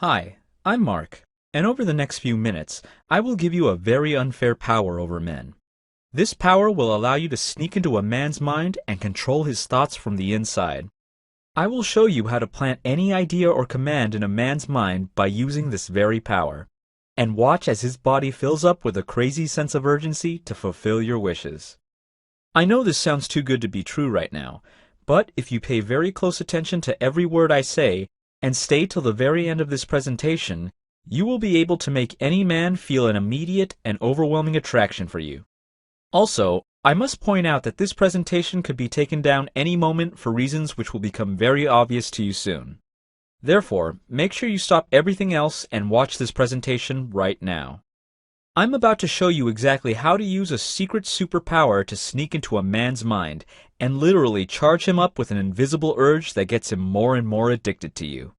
Hi, I'm Mark, and over the next few minutes, I will give you a very unfair power over men. This power will allow you to sneak into a man's mind and control his thoughts from the inside. I will show you how to plant any idea or command in a man's mind by using this very power, and watch as his body fills up with a crazy sense of urgency to fulfill your wishes. I know this sounds too good to be true right now, but if you pay very close attention to every word I say, and stay till the very end of this presentation, you will be able to make any man feel an immediate and overwhelming attraction for you. Also, I must point out that this presentation could be taken down any moment for reasons which will become very obvious to you soon. Therefore, make sure you stop everything else and watch this presentation right now. I'm about to show you exactly how to use a secret superpower to sneak into a man's mind and literally charge him up with an invisible urge that gets him more and more addicted to you.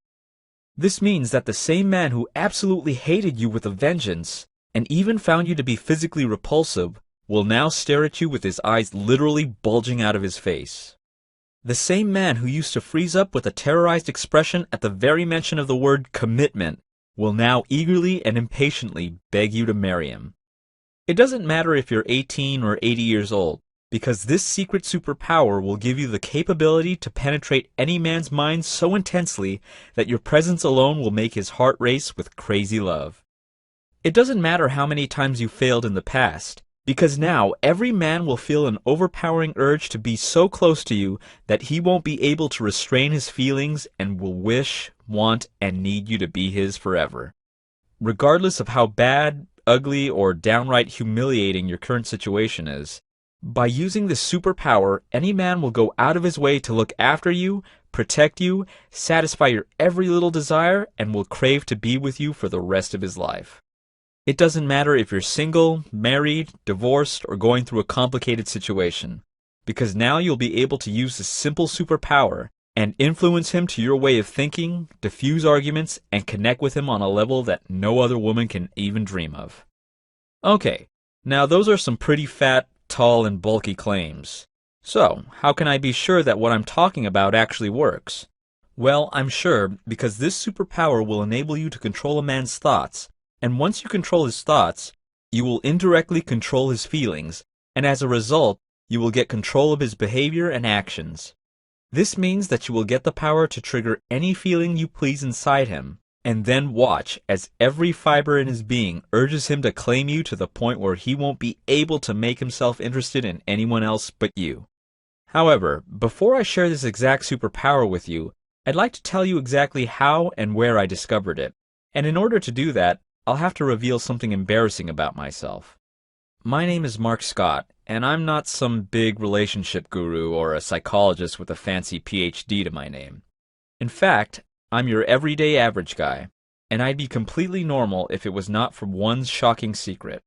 This means that the same man who absolutely hated you with a vengeance and even found you to be physically repulsive will now stare at you with his eyes literally bulging out of his face. The same man who used to freeze up with a terrorized expression at the very mention of the word commitment will now eagerly and impatiently beg you to marry him. It doesn't matter if you're 18 or 80 years old, because this secret superpower will give you the capability to penetrate any man's mind so intensely that your presence alone will make his heart race with crazy love. It doesn't matter how many times you failed in the past, because now every man will feel an overpowering urge to be so close to you that he won't be able to restrain his feelings and will wish, want, and need you to be his forever. Regardless of how bad, ugly, or downright humiliating your current situation is, by using this superpower, any man will go out of his way to look after you, protect you, satisfy your every little desire, and will crave to be with you for the rest of his life. It doesn't matter if you're single, married, divorced, or going through a complicated situation, because now you'll be able to use this simple superpower and influence him to your way of thinking, diffuse arguments, and connect with him on a level that no other woman can even dream of. Okay, now those are some pretty fat, tall, and bulky claims. So, how can I be sure that what I'm talking about actually works? Well, I'm sure because this superpower will enable you to control a man's thoughts, and once you control his thoughts, you will indirectly control his feelings, and as a result, you will get control of his behavior and actions. This means that you will get the power to trigger any feeling you please inside him, and then watch as every fiber in his being urges him to claim you to the point where he won't be able to make himself interested in anyone else but you. However, before I share this exact superpower with you, I'd like to tell you exactly how and where I discovered it, and in order to do that, I'll have to reveal something embarrassing about myself. My name is Mark Scott, and I'm not some big relationship guru or a psychologist with a fancy PhD to my name. In fact, I'm your everyday average guy, and I'd be completely normal if it was not for one shocking secret.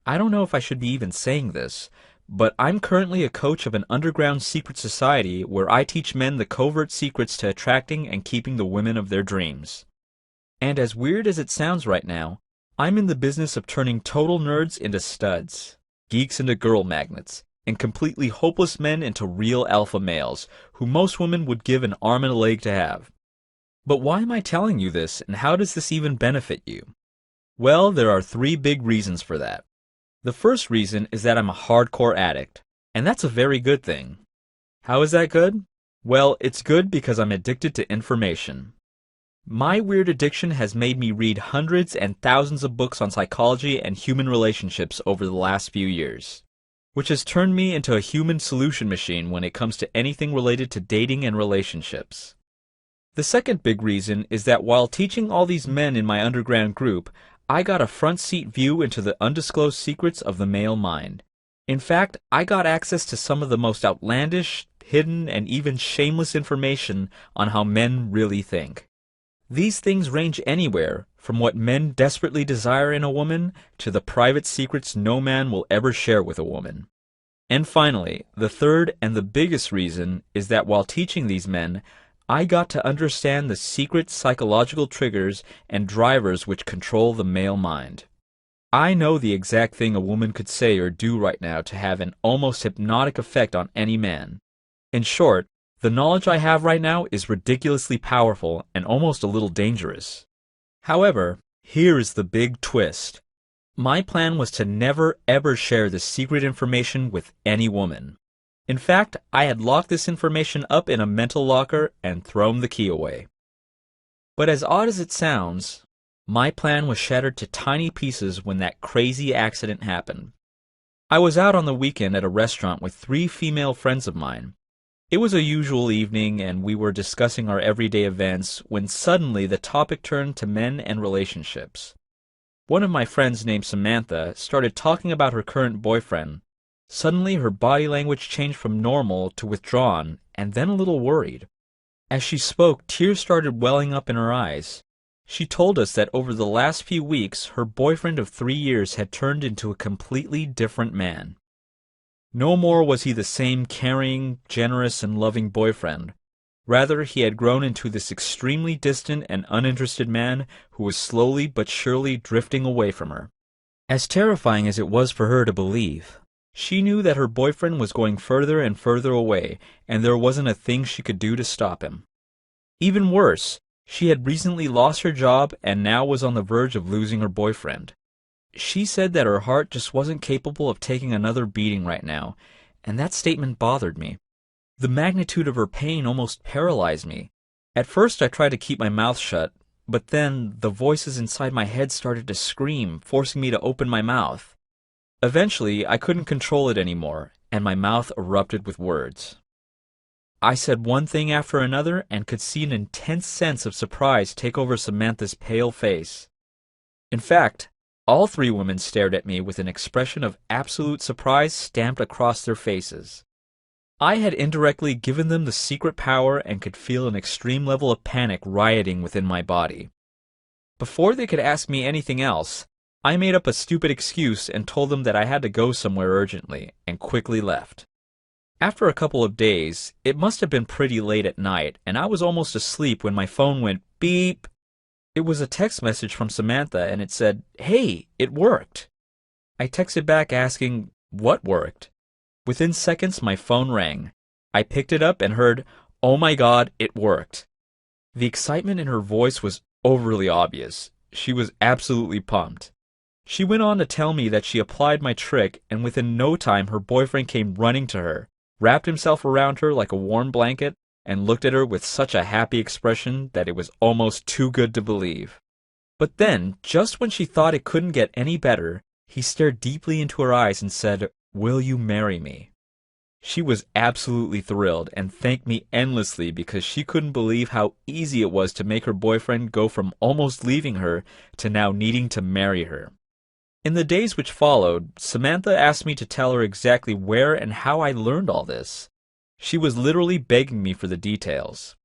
I don't know if I should be even saying this, but I'm currently a coach of an underground secret society where I teach men the covert secrets to attracting and keeping the women of their dreams. And as weird as it sounds right now, I'm in the business of turning total nerds into studs, geeks into girl magnets, and completely hopeless men into real alpha males, who most women would give an arm and a leg to have. But why am I telling you this, and how does this even benefit you? Well, there are three big reasons for that. The first reason is that I'm a hardcore addict, and that's a very good thing. How is that good? Well, it's good because I'm addicted to information. My weird addiction has made me read hundreds and thousands of books on psychology and human relationships over the last few years, which has turned me into a human solution machine when it comes to anything related to dating and relationships. The second big reason is that while teaching all these men in my underground group, I got a front seat view into the undisclosed secrets of the male mind. In fact, I got access to some of the most outlandish, hidden, and even shameless information on how men really think. These things range anywhere from what men desperately desire in a woman to the private secrets no man will ever share with a woman. And finally, the third and the biggest reason is that while teaching these men, I got to understand the secret psychological triggers and drivers which control the male mind. I know the exact thing a woman could say or do right now to have an almost hypnotic effect on any man. In short, the knowledge I have right now is ridiculously powerful and almost a little dangerous. However, here is the big twist. My plan was to never ever share the secret information with any woman. In fact, I had locked this information up in a mental locker and thrown the key away. But as odd as it sounds, my plan was shattered to tiny pieces when that crazy accident happened. I was out on the weekend at a restaurant with 3 female friends of mine. It was a usual evening and we were discussing our everyday events when suddenly the topic turned to men and relationships. One of my friends named Samantha started talking about her current boyfriend. Suddenly her body language changed from normal to withdrawn and then a little worried. As she spoke, tears started welling up in her eyes. She told us that over the last few weeks, her boyfriend of 3 years had turned into a completely different man. No more was he the same caring, generous, and loving boyfriend. Rather, he had grown into this extremely distant and uninterested man who was slowly but surely drifting away from her. As terrifying as it was for her to believe, she knew that her boyfriend was going further and further away, and there wasn't a thing she could do to stop him. Even worse, she had recently lost her job and now was on the verge of losing her boyfriend. She said that her heart just wasn't capable of taking another beating right now, and that statement bothered me. The magnitude of her pain almost paralyzed me. At first I tried to keep my mouth shut, but then the voices inside my head started to scream, forcing me to open my mouth. Eventually, I couldn't control it anymore, and my mouth erupted with words. I said one thing after another and could see an intense sense of surprise take over Samantha's pale face. In fact, all 3 women stared at me with an expression of absolute surprise stamped across their faces. I had indirectly given them the secret power and could feel an extreme level of panic rioting within my body. Before they could ask me anything else, I made up a stupid excuse and told them that I had to go somewhere urgently, and quickly left. After a couple of days, it must have been pretty late at night, and I was almost asleep when my phone went beep. It was a text message from Samantha, and it said, "Hey, it worked." I texted back asking, "What worked?" Within seconds, my phone rang. I picked it up and heard, "Oh my God, it worked." The excitement in her voice was overly obvious. She was absolutely pumped. She went on to tell me that she applied my trick, and within no time her boyfriend came running to her, wrapped himself around her like a warm blanket, and looked at her with such a happy expression that it was almost too good to believe. But then, just when she thought it couldn't get any better, he stared deeply into her eyes and said, "Will you marry me?" She was absolutely thrilled and thanked me endlessly because she couldn't believe how easy it was to make her boyfriend go from almost leaving her to now needing to marry her. In the days which followed, Samantha asked me to tell her exactly where and how I learned all this. She was literally begging me for the details.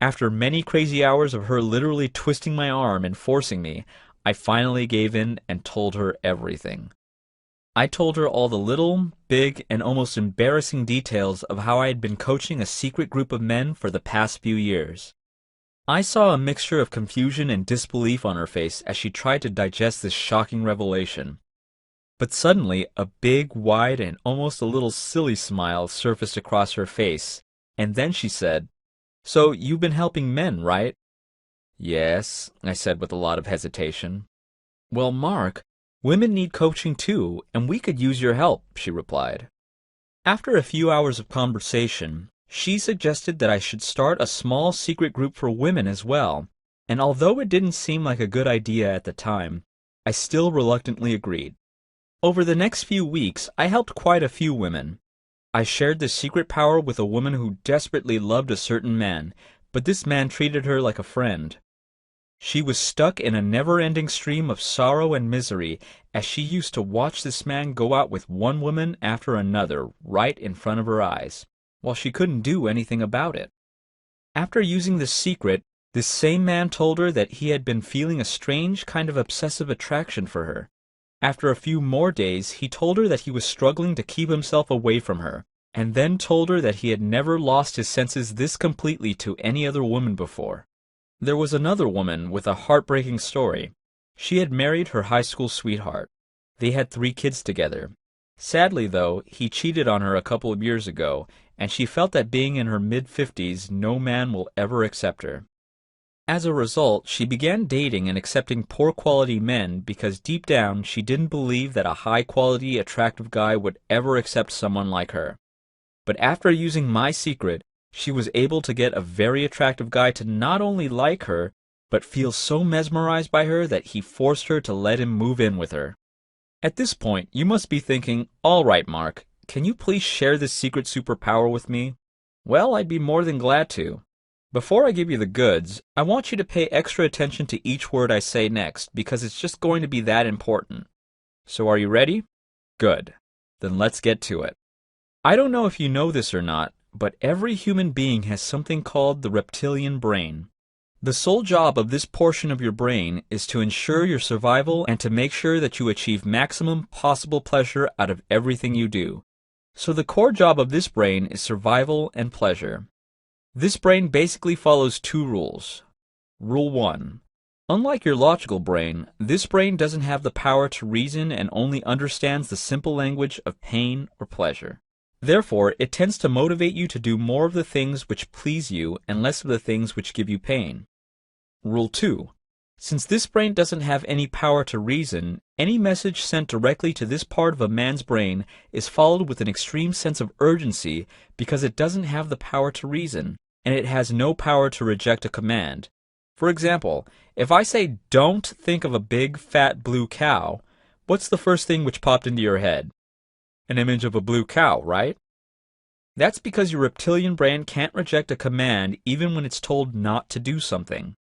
After many crazy hours of her literally twisting my arm and forcing me, I finally gave in and told her everything. I told her all the little, big, and almost embarrassing details of how I had been coaching a secret group of men for the past few years. I saw a mixture of confusion and disbelief on her face as she tried to digest this shocking revelation. But suddenly, a big, wide, and almost a little silly smile surfaced across her face, and then she said, "So you've been helping men, right?" "Yes," I said with a lot of hesitation. "Well, Mark, women need coaching too, and we could use your help," she replied. After a few hours of conversation, she suggested that I should start a small secret group for women as well, and although it didn't seem like a good idea at the time, I still reluctantly agreed. Over the next few weeks, I helped quite a few women. I shared the secret power with a woman who desperately loved a certain man, but this man treated her like a friend. She was stuck in a never-ending stream of sorrow and misery as she used to watch this man go out with one woman after another right in front of her eyes, while she couldn't do anything about it. After using this secret, this same man told her that he had been feeling a strange kind of obsessive attraction for her. After a few more days, he told her that he was struggling to keep himself away from her, and then told her that he had never lost his senses this completely to any other woman before. There was another woman with a heartbreaking story. She had married her high school sweetheart. They had 3 kids together. Sadly, though, he cheated on her a couple of years ago, and she felt that being in her mid-50s, no man will ever accept her. As a result, she began dating and accepting poor quality men because deep down she didn't believe that a high quality, attractive guy would ever accept someone like her. But after using my secret, she was able to get a very attractive guy to not only like her, but feel so mesmerized by her that he forced her to let him move in with her. At this point, you must be thinking, all right, Mark, can you please share this secret superpower with me? Well, I'd be more than glad to. Before I give you the goods, I want you to pay extra attention to each word I say next because it's just going to be that important. So are you ready? Good. Then let's get to it. I don't know if you know this or not, but every human being has something called the reptilian brain. The sole job of this portion of your brain is to ensure your survival and to make sure that you achieve maximum possible pleasure out of everything you do. So the core job of this brain is survival and pleasure. This brain basically follows two rules. Rule 1. Unlike your logical brain, this brain doesn't have the power to reason and only understands the simple language of pain or pleasure. Therefore, it tends to motivate you to do more of the things which please you and less of the things which give you pain. Rule 2. Since this brain doesn't have any power to reason, any message sent directly to this part of a man's brain is followed with an extreme sense of urgency because it doesn't have the power to reason, and it has no power to reject a command. For example, if I say don't think of a big fat blue cow, what's the first thing which popped into your head? An image of a blue cow, right? That's because your reptilian brain can't reject a command even when it's told not to do something.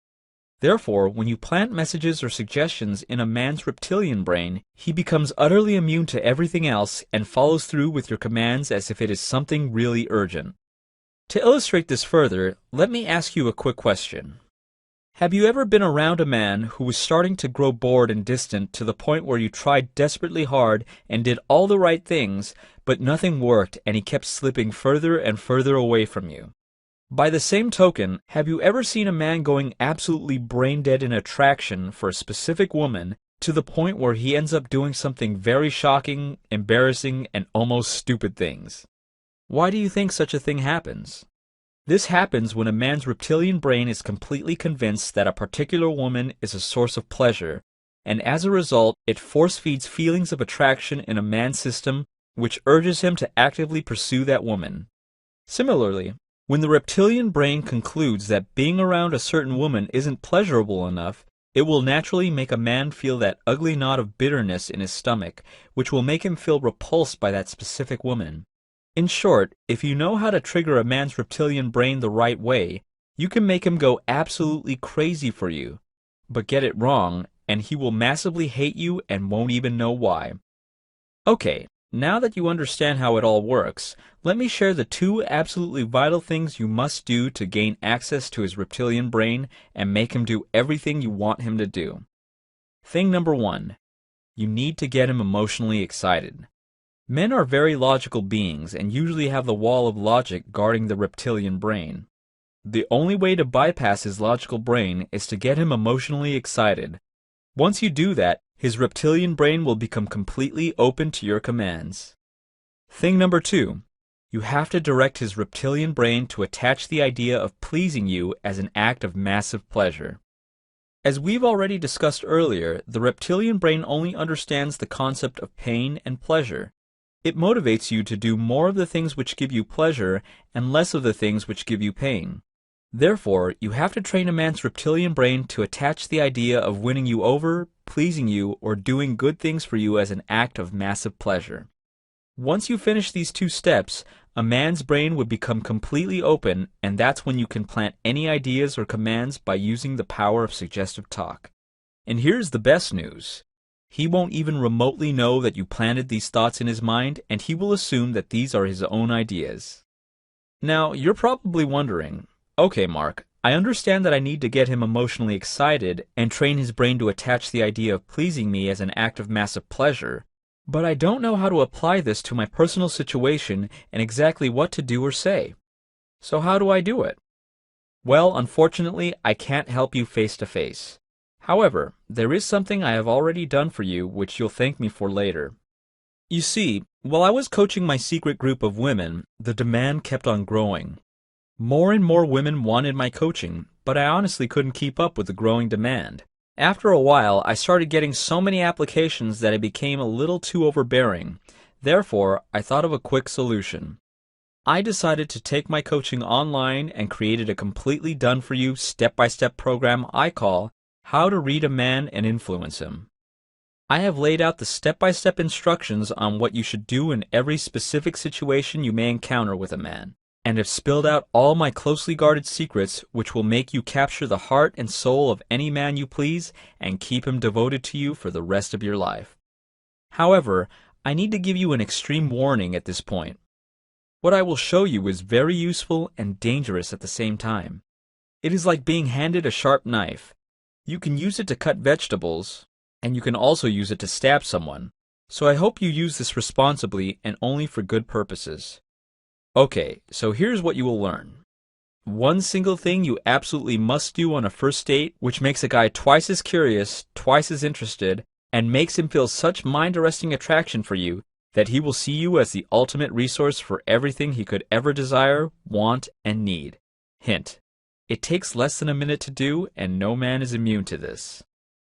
Therefore, when you plant messages or suggestions in a man's reptilian brain, he becomes utterly immune to everything else and follows through with your commands as if it is something really urgent. To illustrate this further, let me ask you a quick question. Have you ever been around a man who was starting to grow bored and distant to the point where you tried desperately hard and did all the right things, but nothing worked and he kept slipping further and further away from you? By the same token, have you ever seen a man going absolutely brain dead in attraction for a specific woman to the point where he ends up doing something very shocking, embarrassing, and almost stupid things? Why do you think such a thing happens? This happens when a man's reptilian brain is completely convinced that a particular woman is a source of pleasure, and as a result, it force-feeds feelings of attraction in a man's system which urges him to actively pursue that woman. Similarly, when the reptilian brain concludes that being around a certain woman isn't pleasurable enough, it will naturally make a man feel that ugly knot of bitterness in his stomach, which will make him feel repulsed by that specific woman. In short, if you know how to trigger a man's reptilian brain the right way, you can make him go absolutely crazy for you. But get it wrong, and he will massively hate you and won't even know why. Okay, now that you understand how it all works, let me share the two absolutely vital things you must do to gain access to his reptilian brain and make him do everything you want him to do. Thing number 1. You need to get him emotionally excited. Men are very logical beings and usually have the wall of logic guarding the reptilian brain. The only way to bypass his logical brain is to get him emotionally excited. Once you do that, his reptilian brain will become completely open to your commands. Thing number 2. You have to direct his reptilian brain to attach the idea of pleasing you as an act of massive pleasure. As we've already discussed earlier, the reptilian brain only understands the concept of pain and pleasure. It motivates you to do more of the things which give you pleasure and less of the things which give you pain. Therefore, you have to train a man's reptilian brain to attach the idea of winning you over, pleasing you, or doing good things for you as an act of massive pleasure. Once you finish these two steps, a man's brain would become completely open, and that's when you can plant any ideas or commands by using the power of suggestive talk. And here's the best news. He won't even remotely know that you planted these thoughts in his mind, and he will assume that these are his own ideas. Now, you're probably wondering, okay, Mark, I understand that I need to get him emotionally excited and train his brain to attach the idea of pleasing me as an act of massive pleasure, but I don't know how to apply this to my personal situation and exactly what to do or say. So how do I do it? Well, unfortunately, I can't help you face to face. However, there is something I have already done for you which you'll thank me for later. You see, while I was coaching my secret group of women, the demand kept on growing. More and more women wanted my coaching, but I honestly couldn't keep up with the growing demand. After a while, I started getting so many applications that it became a little too overbearing. Therefore, I thought of a quick solution. I decided to take my coaching online and created a completely done-for-you step-by-step program I call How to Read a Man and Influence Him. I have laid out the step-by-step instructions on what you should do in every specific situation you may encounter with a man, and have spilled out all my closely guarded secrets which will make you capture the heart and soul of any man you please and keep him devoted to you for the rest of your life. However, I need to give you an extreme warning at this point. What I will show you is very useful and dangerous at the same time. It is like being handed a sharp knife. You can use it to cut vegetables, and you can also use it to stab someone. So I hope you use this responsibly and only for good purposes. Okay, so here's what you will learn. One single thing you absolutely must do on a first date, which makes a guy twice as curious, twice as interested, and makes him feel such mind-arresting attraction for you that he will see you as the ultimate resource for everything he could ever desire, want, and need. Hint: it takes less than a minute to do, and no man is immune to this.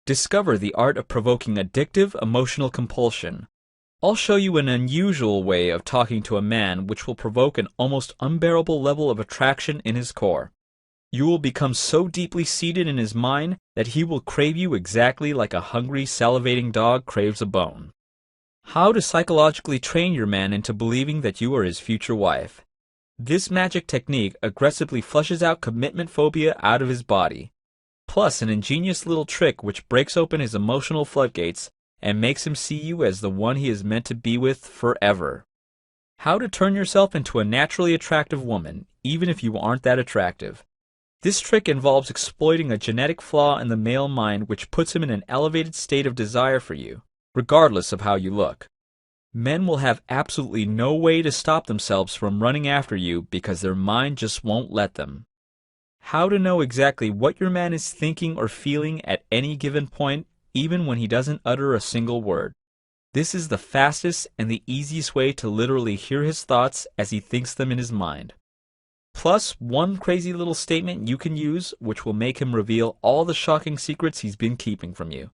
Discover the art of provoking addictive emotional compulsion. I'll show you an unusual way of talking to a man which will provoke an almost unbearable level of attraction in his core. You will become so deeply seated in his mind that he will crave you exactly like a hungry, salivating dog craves a bone. How to psychologically train your man into believing that you are his future wife. This magic technique aggressively flushes out commitment phobia out of his body, plus an ingenious little trick which breaks open his emotional floodgates and makes him see you as the one he is meant to be with forever. How to turn yourself into a naturally attractive woman, even if you aren't that attractive. This trick involves exploiting a genetic flaw in the male mind which puts him in an elevated state of desire for you, regardless of how you look. Men will have absolutely no way to stop themselves from running after you because their mind just won't let them. How to know exactly what your man is thinking or feeling at any given point, even when he doesn't utter a single word. This is the fastest and the easiest way to literally hear his thoughts as he thinks them in his mind. Plus, one crazy little statement you can use which will make him reveal all the shocking secrets he's been keeping from you.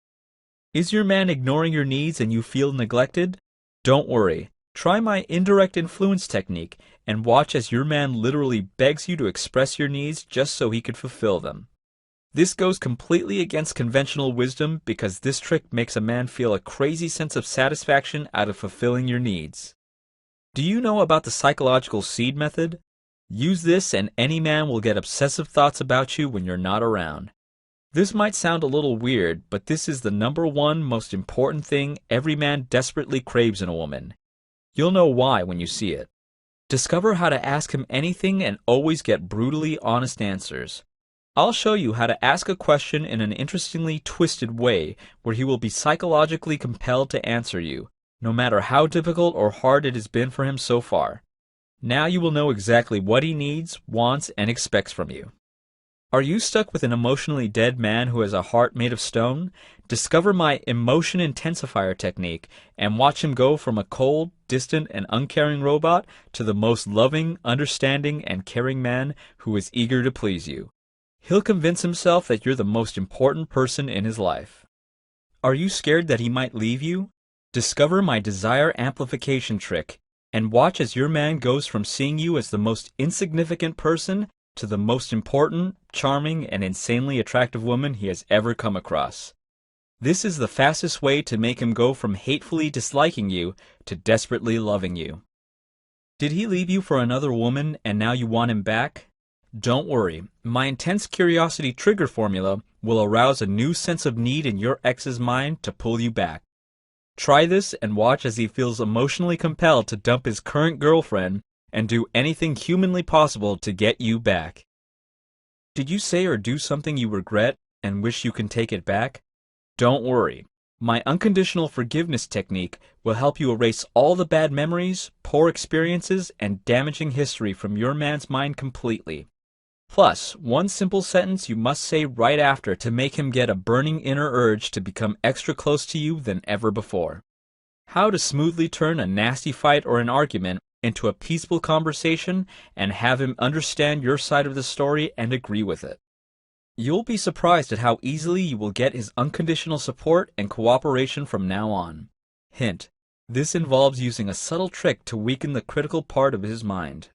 Is your man ignoring your needs and you feel neglected? Don't worry. Try my indirect influence technique and watch as your man literally begs you to express your needs just so he could fulfill them. This goes completely against conventional wisdom because this trick makes a man feel a crazy sense of satisfaction out of fulfilling your needs. Do you know about the psychological seed method? Use this and any man will get obsessive thoughts about you when you're not around. This might sound a little weird, but this is the #1 most important thing every man desperately craves in a woman. You'll know why when you see it. Discover how to ask him anything and always get brutally honest answers. I'll show you how to ask a question in an interestingly twisted way where he will be psychologically compelled to answer you, no matter how difficult or hard it has been for him so far. Now you will know exactly what he needs, wants, and expects from you. Are you stuck with an emotionally dead man who has a heart made of stone? Discover my emotion intensifier technique and watch him go from a cold, distant, and uncaring robot to the most loving, understanding, and caring man who is eager to please you. He'll convince himself that you're the most important person in his life. Are you scared that he might leave you? Discover my desire amplification trick and watch as your man goes from seeing you as the most insignificant person to the most important, charming, and insanely attractive woman he has ever come across. This is the fastest way to make him go from hatefully disliking you to desperately loving you. Did he leave you for another woman and now you want him back? Don't worry, my intense curiosity trigger formula will arouse a new sense of need in your ex's mind to pull you back. Try this and watch as he feels emotionally compelled to dump his current girlfriend and do anything humanly possible to get you back. Did you say or do something you regret and wish you can take it back? Don't worry. My unconditional forgiveness technique will help you erase all the bad memories, poor experiences, and damaging history from your man's mind completely. Plus, one simple sentence you must say right after to make him get a burning inner urge to become extra close to you than ever before. How to smoothly turn a nasty fight or an argument into a peaceful conversation and have him understand your side of the story and agree with it. You'll be surprised at how easily you will get his unconditional support and cooperation from now on. Hint: this involves using a subtle trick to weaken the critical part of his mind.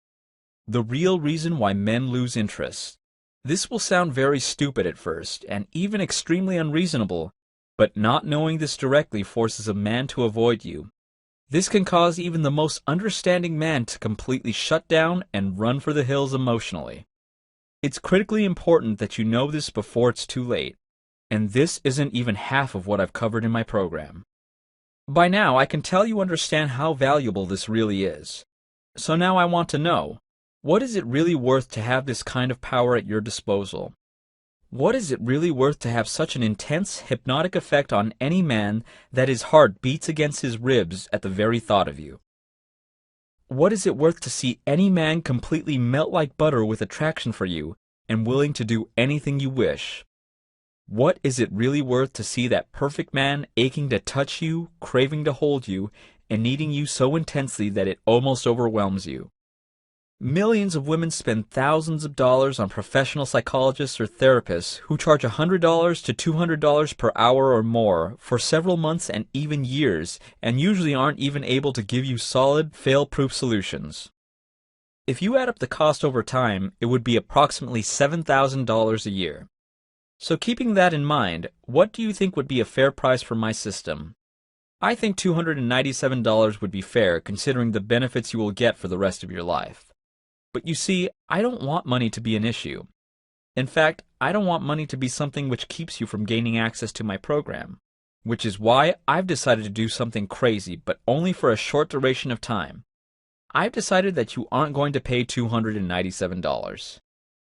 The real reason why men lose interest. This will sound very stupid at first, and even extremely unreasonable, but not knowing this directly forces a man to avoid you. This can cause even the most understanding man to completely shut down and run for the hills emotionally. It's critically important that you know this before it's too late, and this isn't even half of what I've covered in my program. By now, I can tell you understand how valuable this really is. So now I want to know, what is it really worth to have this kind of power at your disposal? What is it really worth to have such an intense, hypnotic effect on any man that his heart beats against his ribs at the very thought of you? What is it worth to see any man completely melt like butter with attraction for you and willing to do anything you wish? What is it really worth to see that perfect man aching to touch you, craving to hold you, and needing you so intensely that it almost overwhelms you? Millions of women spend thousands of dollars on professional psychologists or therapists who charge $100 to $200 per hour or more for several months and even years, and usually aren't even able to give you solid, fail-proof solutions. If you add up the cost over time, it would be approximately $7,000 a year. So keeping that in mind, what do you think would be a fair price for my system? I think $297 would be fair, considering the benefits you will get for the rest of your life. But you see, I don't want money to be an issue. In fact, I don't want money to be something which keeps you from gaining access to my program, which is why I've decided to do something crazy, but only for a short duration of time. I've decided that you aren't going to pay $297.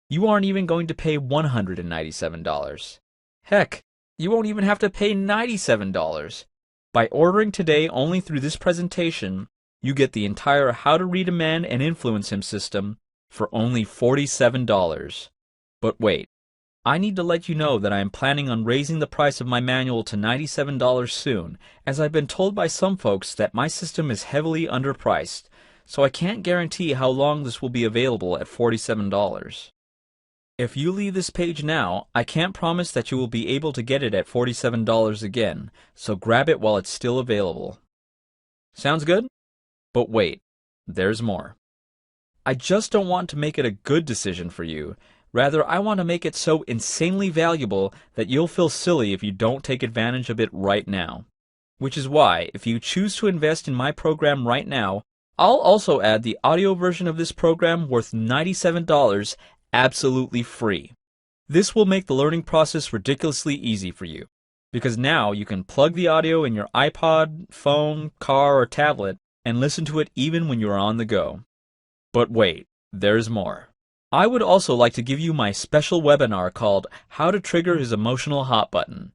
You aren't even going to pay $197. Heck, you won't even have to pay $97. By ordering today only through this presentation, you get the entire How to Read a Man and Influence Him system for only $47. But wait, I need to let you know that I am planning on raising the price of my manual to $97 soon, as I've been told by some folks that my system is heavily underpriced, so I can't guarantee how long this will be available at $47. If you leave this page now, I can't promise that you will be able to get it at $47 again, so grab it while it's still available. Sounds good? But wait, there's more. I just don't want to make it a good decision for you. Rather, I want to make it so insanely valuable that you'll feel silly if you don't take advantage of it right now. Which is why, if you choose to invest in my program right now, I'll also add the audio version of this program worth $97 absolutely free. This will make the learning process ridiculously easy for you, because now you can plug the audio in your iPod, phone, car, or tablet and listen to it even when you are on the go. But wait, there's more. I would also like to give you my special webinar called How to Trigger His Emotional Hot Button.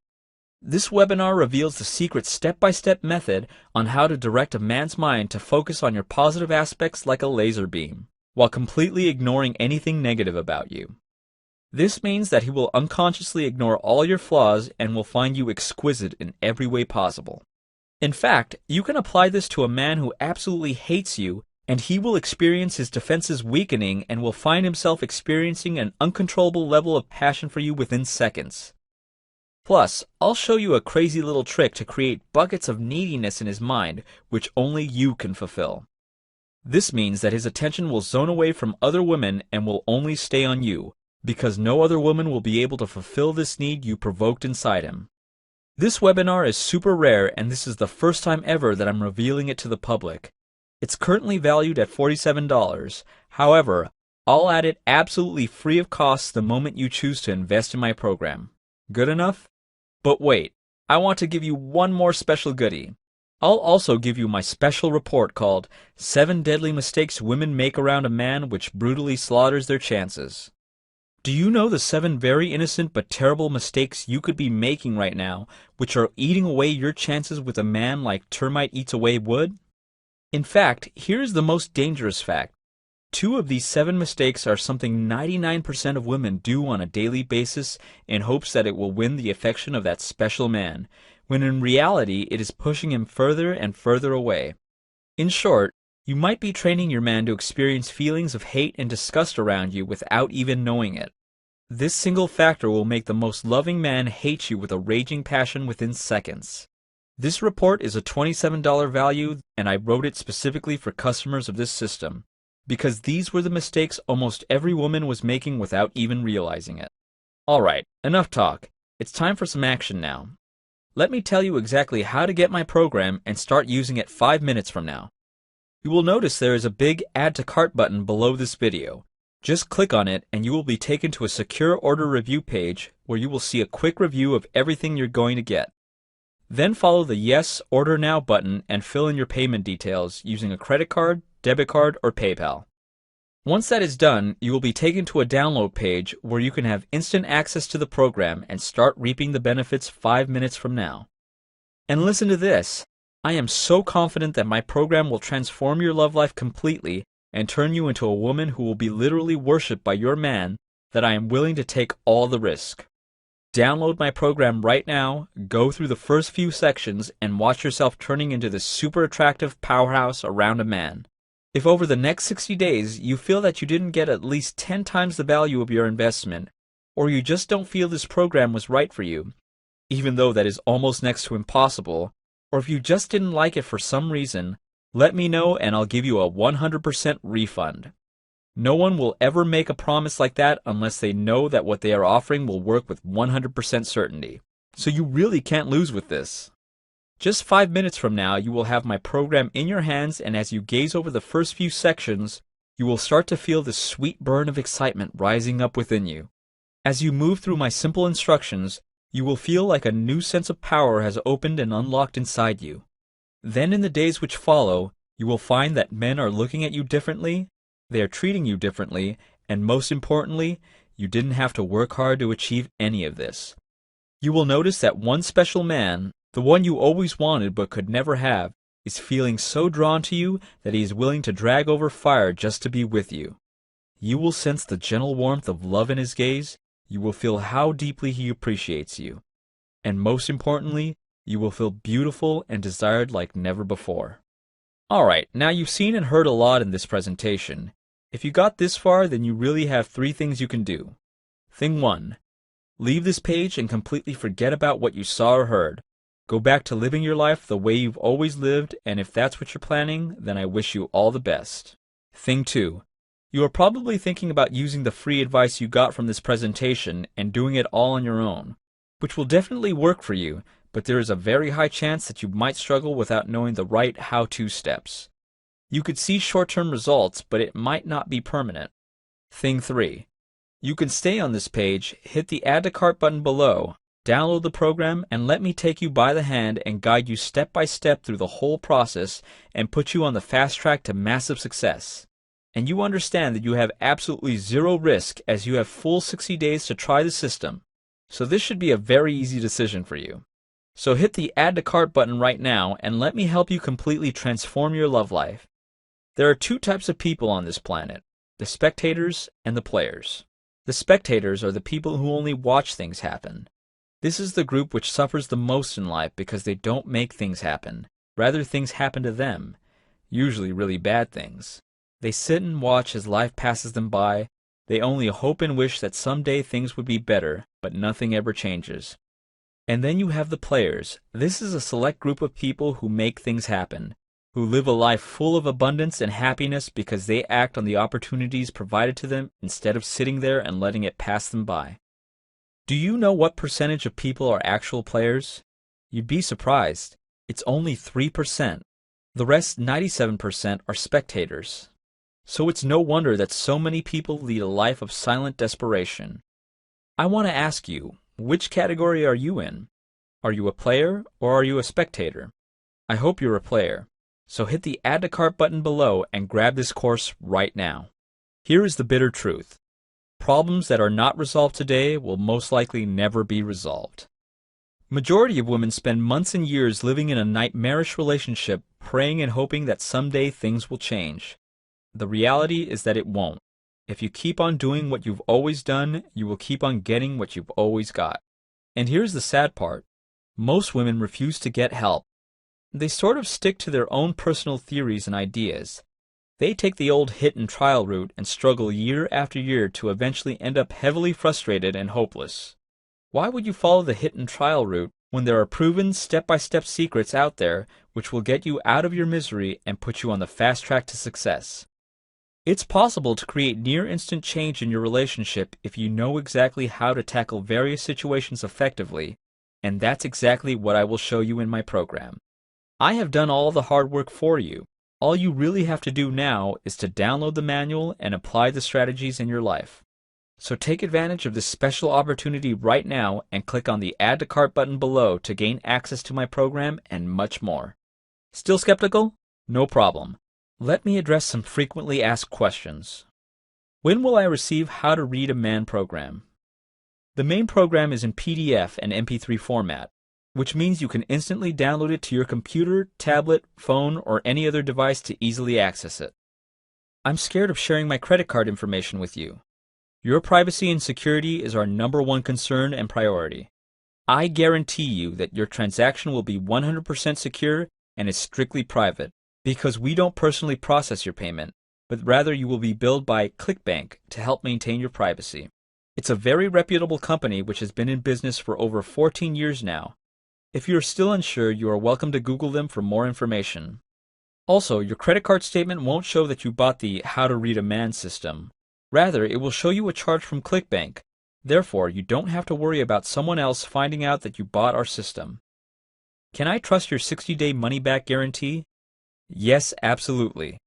This webinar reveals the secret step-by-step method on how to direct a man's mind to focus on your positive aspects like a laser beam, while completely ignoring anything negative about you. This means that he will unconsciously ignore all your flaws and will find you exquisite in every way possible. In fact, you can apply this to a man who absolutely hates you, and he will experience his defenses weakening and will find himself experiencing an uncontrollable level of passion for you within seconds. Plus, I'll show you a crazy little trick to create buckets of neediness in his mind, which only you can fulfill. This means that his attention will zone away from other women and will only stay on you, because no other woman will be able to fulfill this need you provoked inside him. This webinar is super rare, and this is the first time ever that I'm revealing it to the public. It's currently valued at $47. However, I'll add it absolutely free of cost the moment you choose to invest in my program. Good enough? But wait, I want to give you one more special goodie. I'll also give you my special report called 7 Deadly Mistakes Women Make Around a Man Which Brutally Slaughters Their Chances. Do you know the 7 very innocent but terrible mistakes you could be making right now, which are eating away your chances with a man like termite eats away wood? In fact, here's the most dangerous fact. 2 of these 7 mistakes are something 99% of women do on a daily basis in hopes that it will win the affection of that special man, when in reality it is pushing him further and further away. In short, you might be training your man to experience feelings of hate and disgust around you without even knowing it. This single factor will make the most loving man hate you with a raging passion within seconds. This report is a $27 value, and I wrote it specifically for customers of this system, because these were the mistakes almost every woman was making without even realizing it. Alright, enough talk. It's time for some action now. Let me tell you exactly how to get my program and start using it 5 minutes from now. You will notice there is a big Add to Cart button below this video. Just click on it and you will be taken to a secure order review page where you will see a quick review of everything you're going to get. Then follow the Yes, Order Now button and fill in your payment details using a credit card, debit card, or PayPal. Once that is done, you will be taken to a download page where you can have instant access to the program and start reaping the benefits 5 minutes from now. And listen to this. I am so confident that my program will transform your love life completely and turn you into a woman who will be literally worshipped by your man that I am willing to take all the risk. Download my program right now, go through the first few sections, and watch yourself turning into this super attractive powerhouse around a man. If over the next 60 days you feel that you didn't get at least 10 times the value of your investment, or you just don't feel this program was right for you, even though that is almost next to impossible, or if you just didn't like it for some reason, let me know and I'll give you a 100% refund. No one will ever make a promise like that unless they know that what they are offering will work with 100% certainty. So you really can't lose with this. Just 5 minutes from now, you will have my program in your hands, and as you gaze over the first few sections, you will start to feel this sweet burn of excitement rising up within you. As you move through my simple instructions, you will feel like a new sense of power has opened and unlocked inside you. Then in the days which follow, you will find that men are looking at you differently, they are treating you differently, and most importantly, you didn't have to work hard to achieve any of this. You will notice that one special man, the one you always wanted but could never have, is feeling so drawn to you that he is willing to drag over fire just to be with you. You will sense the gentle warmth of love in his gaze, you will feel how deeply he appreciates you. And most importantly, you will feel beautiful and desired like never before. Alright, now you've seen and heard a lot in this presentation. If you got this far, then you really have 3 things you can do. Thing 1. Leave this page and completely forget about what you saw or heard. Go back to living your life the way you've always lived, and if that's what you're planning, then I wish you all the best. Thing 2. You are probably thinking about using the free advice you got from this presentation and doing it all on your own, which will definitely work for you, but there is a very high chance that you might struggle without knowing the right how-to steps. You could see short-term results, but it might not be permanent. Thing 3. You can stay on this page, hit the Add to Cart button below, download the program, and let me take you by the hand and guide you step by step through the whole process and put you on the fast track to massive success. And you understand that you have absolutely zero risk as you have full 60 days to try the system. So this should be a very easy decision for you. So hit the Add to Cart button right now and let me help you completely transform your love life. There are 2 types of people on this planet, the spectators and the players. The spectators are the people who only watch things happen. This is the group which suffers the most in life because they don't make things happen. Rather, things happen to them, usually really bad things. They sit and watch as life passes them by. They only hope and wish that someday things would be better, but nothing ever changes. And then you have the players. This is a select group of people who make things happen, who live a life full of abundance and happiness because they act on the opportunities provided to them instead of sitting there and letting it pass them by. Do you know what percentage of people are actual players? You'd be surprised. It's only 3%. The rest, 97%, are spectators. So it's no wonder that so many people lead a life of silent desperation. I want to ask you, which category are you in? Are you a player or are you a spectator? I hope you're a player. So hit the Add to Cart button below and grab this course right now. Here is the bitter truth. Problems that are not resolved today will most likely never be resolved. Majority of women spend months and years living in a nightmarish relationship, praying and hoping that someday things will change. The reality is that it won't. If you keep on doing what you've always done, you will keep on getting what you've always got. And here's the sad part. Most women refuse to get help. They sort of stick to their own personal theories and ideas. They take the old hit and trial route and struggle year after year to eventually end up heavily frustrated and hopeless. Why would you follow the hit and trial route when there are proven step-by-step secrets out there which will get you out of your misery and put you on the fast track to success? It's possible to create near-instant change in your relationship if you know exactly how to tackle various situations effectively, and that's exactly what I will show you in my program. I have done all the hard work for you. All you really have to do now is to download the manual and apply the strategies in your life. So take advantage of this special opportunity right now and click on the Add to Cart button below to gain access to my program and much more. Still skeptical? No problem. Let me address some frequently asked questions. When will I receive How to Read a Man program? The main program is in PDF and MP3 format, which means you can instantly download it to your computer, tablet, phone, or any other device to easily access it. I'm scared of sharing my credit card information with you. Your privacy and security is our #1 concern and priority. I guarantee you that your transaction will be 100% secure and is strictly private, because we don't personally process your payment, but rather you will be billed by ClickBank to help maintain your privacy. It's a very reputable company which has been in business for over 14 years now. If you are still unsure, you are welcome to Google them for more information. Also, your credit card statement won't show that you bought the How to Read a Man system. Rather, it will show you a charge from ClickBank. Therefore, you don't have to worry about someone else finding out that you bought our system. Can I trust your 60-day money-back guarantee? Yes, absolutely.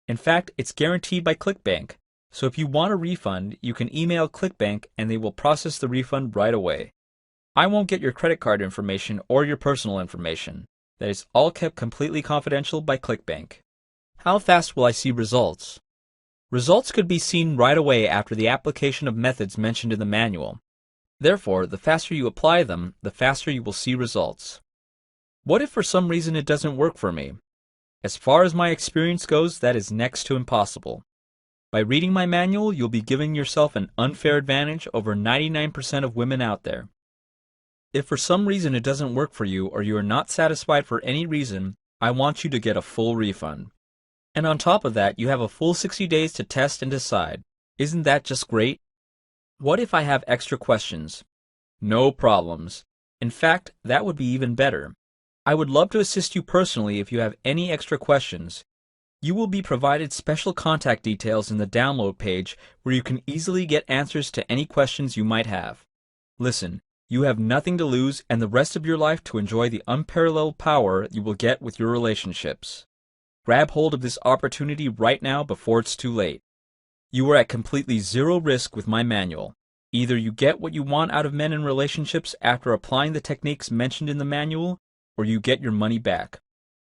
In fact, it's guaranteed by ClickBank. So if you want a refund, you can email ClickBank and they will process the refund right away. I won't get your credit card information or your personal information. That is all kept completely confidential by ClickBank. How fast will I see results? Results could be seen right away after the application of methods mentioned in the manual. Therefore, the faster you apply them, the faster you will see results. What if for some reason it doesn't work for me? As far as my experience goes, that is next to impossible. By reading my manual, you'll be giving yourself an unfair advantage over 99% of women out there. If for some reason it doesn't work for you or you are not satisfied for any reason, I want you to get a full refund. And on top of that, you have a full 60 days to test and decide. Isn't that just great? What if I have extra questions? No problems. In fact, that would be even better. I would love to assist you personally if you have any extra questions. You will be provided special contact details in the download page where you can easily get answers to any questions you might have. Listen, you have nothing to lose and the rest of your life to enjoy the unparalleled power you will get with your relationships. Grab hold of this opportunity right now before it's too late. You are at completely zero risk with my manual. Either you get what you want out of men in relationships after applying the techniques mentioned in the manual, or you get your money back.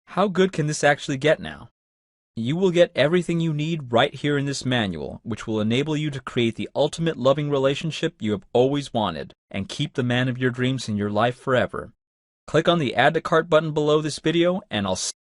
How good can this actually get now? You will get everything you need right here in this manual, which will enable you to create the ultimate loving relationship you have always wanted, and keep the man of your dreams in your life forever. Click on the Add to Cart button below this video, and I'll see